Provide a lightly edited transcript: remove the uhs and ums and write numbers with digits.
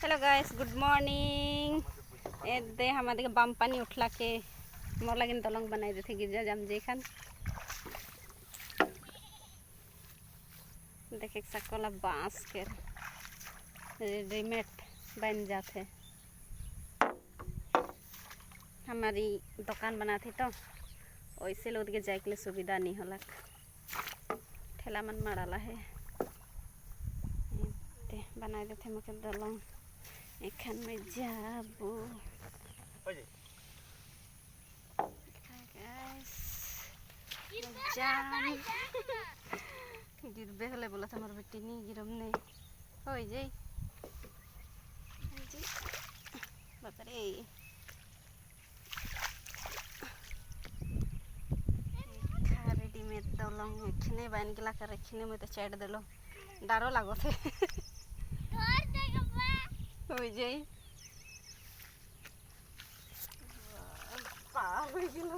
Hello guys, good morning. ए दे हमारे बम पानी उठला के मोर लगिन दलंग बनाई देते गिरजा जम जेखन देखे सकला बांस के रेडीमेड बन जाते। हमारी दुकान बनाती तो वैसे लोग के जाए के लिए सुविधा नहीं होला। ठेला मन मड़ाला है बनाए देते मुझे दलंग एखन में जाबो गिरबे हले बोला था मोर बेटी नहीं गिरम नहीं हो जाई बाप रे। रेडीमेड दलंग एखने बन गला कर एखने में तो चढ़ देलो डरो लागो थे हो जाई पार हो गेलो